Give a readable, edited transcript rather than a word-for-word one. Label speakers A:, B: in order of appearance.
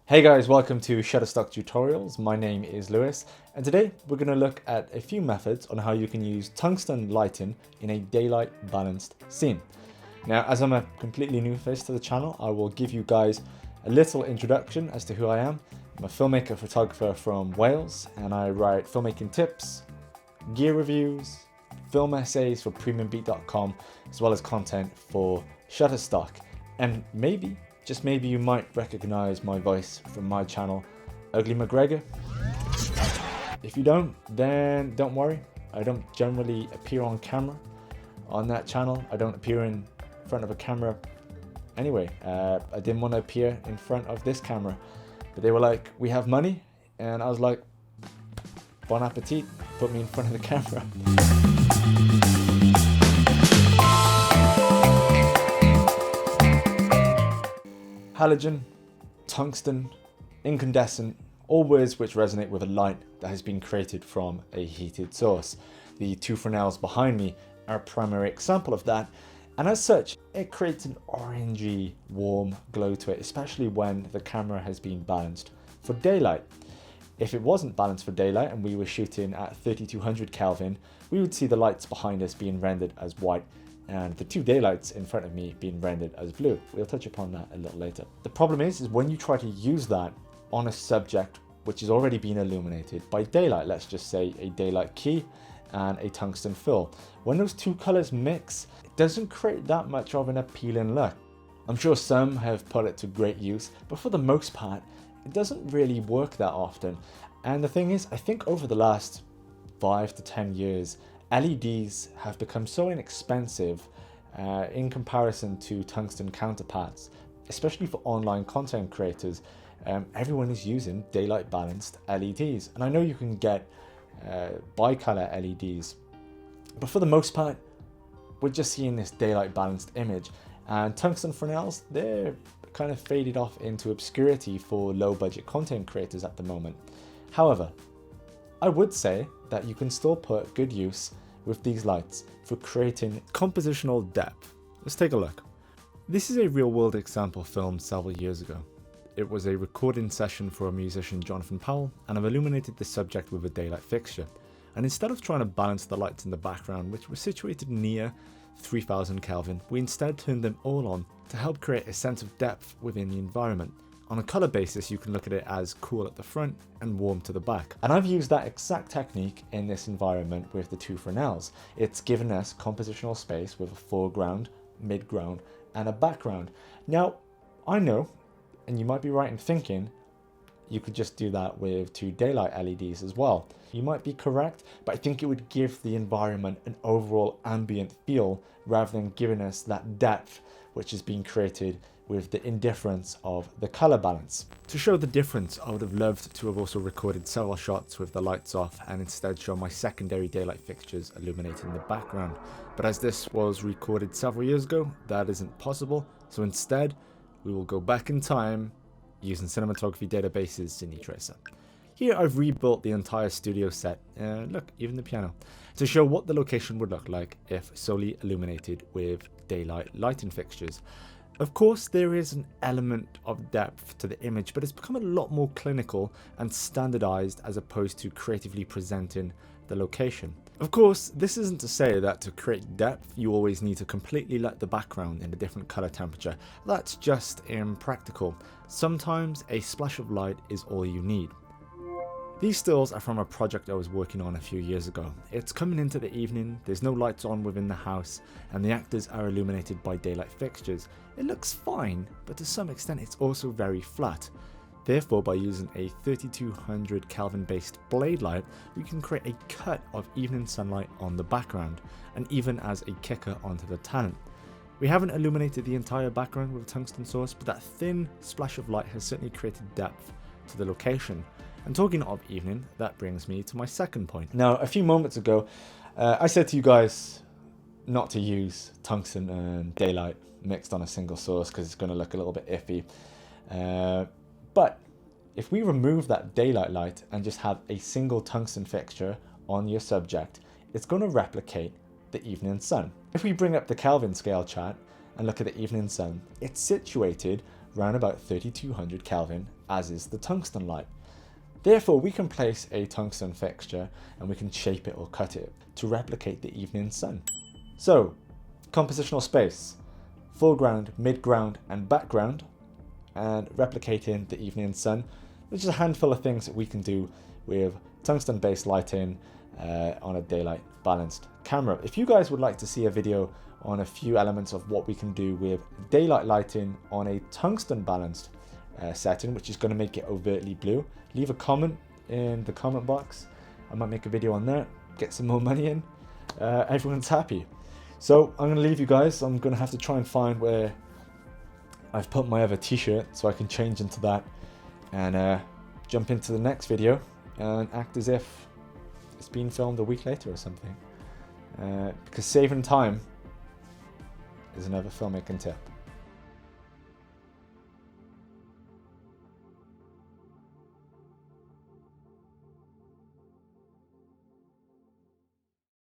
A: Hey guys, welcome to Shutterstock Tutorials. My name is Lewis, and today we're going to look at a few methods on how you can use tungsten lighting in a daylight balanced scene. Now, as I'm a completely new face to the channel, I will give you guys a little introduction as to who I am. I'm a filmmaker photographer from Wales, and I write filmmaking tips, gear reviews, film essays for premiumbeat.com, as well as content for Shutterstock. And maybe, just maybe, you might recognize my voice from my channel, Ugly McGregor. If you don't, then don't worry. I don't generally appear on camera on that channel. I don't appear in front of a camera anyway. I didn't want to appear in front of this camera, but they were like, we have money, and I was like, bon appetit, put me in front of the camera. Halogen, tungsten, incandescent, all words which resonate with a light that has been created from a heated source. The two Fresnels behind me are a primary example of that, and as such, it creates an orangey, warm glow to it, especially when the camera has been balanced for daylight. If it wasn't balanced for daylight and we were shooting at 3200 Kelvin, we would see the lights behind us being rendered as white, and the two daylights in front of me being rendered as blue. We'll touch upon that a little later. The problem is when you try to use that on a subject which is already been illuminated by daylight, let's just say a daylight key and a tungsten fill. When those two colors mix, it doesn't create that much of an appealing look. I'm sure some have put it to great use, but for the most part, it doesn't really work that often. And the thing is, I think over the last 5 to 10 years, LEDs have become so inexpensive in comparison to tungsten counterparts, especially for online content creators. Everyone is using daylight balanced LEDs, and I know you can get bicolor LEDs, but for the most part, we're just seeing this daylight balanced image. And tungsten Fresnels, they're kind of faded off into obscurity for low budget content creators at the moment. However, I would say that you can still put good use with these lights for creating compositional depth. Let's take a look. This is a real world example filmed several years ago. It was a recording session for a musician, Jonathan Powell, and I've illuminated the subject with a daylight fixture. And instead of trying to balance the lights in the background, which were situated near 3000 Kelvin, we instead turned them all on to help create a sense of depth within the environment. On a color basis, you can look at it as cool at the front and warm to the back. And I've used that exact technique in this environment with the two Fresnels. It's given us compositional space with a foreground, midground, and a background. Now, I know, and you might be right in thinking, you could just do that with two daylight LEDs as well. You might be correct, but I think it would give the environment an overall ambient feel rather than giving us that depth which is being created with the indifference of the color balance. To show the difference, I would have loved to have also recorded several shots with the lights off and instead show my secondary daylight fixtures illuminating the background. But as this was recorded several years ago, that isn't possible. So instead, we will go back in time using cinematography databases CineTracer. Here I've rebuilt the entire studio set, look, even the piano, to show what the location would look like if solely illuminated with daylight lighting fixtures. Of course, there is an element of depth to the image, but it's become a lot more clinical and standardized as opposed to creatively presenting the location. Of course, this isn't to say that to create depth, you always need to completely light the background in a different color temperature. That's just impractical. Sometimes a splash of light is all you need. These stills are from a project I was working on a few years ago. It's coming into the evening, there's no lights on within the house, and the actors are illuminated by daylight fixtures. It looks fine, but to some extent it's also very flat. Therefore, by using a 3200 Kelvin based blade light, we can create a cut of evening sunlight on the background, and even as a kicker onto the talent. We haven't illuminated the entire background with a tungsten source, but that thin splash of light has certainly created depth to the location. And talking of evening, that brings me to my second point. Now, a few moments ago, I said to you guys not to use tungsten and daylight mixed on a single source because it's going to look a little bit iffy. But if we remove that daylight light and just have a single tungsten fixture on your subject, it's going to replicate the evening sun. If we bring up the Kelvin scale chart and look at the evening sun, it's situated around about 3200 Kelvin as is the tungsten light. Therefore, we can place a tungsten fixture and we can shape it or cut it to replicate the evening sun. So, compositional space, foreground, midground, and background, and replicating the evening sun. There's just a handful of things that we can do with tungsten-based lighting on a daylight balanced camera. If you guys would like to see a video on a few elements of what we can do with daylight lighting on a tungsten balanced setting, which is going to make it overtly blue, leave a comment in the comment box. I might make a video on that, get some more money in. Everyone's happy. So I'm going to leave you guys. I'm going to have to try and find where I've put my other t-shirt so I can change into that and jump into the next video and act as if it's been filmed a week later or something. Because saving time is another filmmaking tip.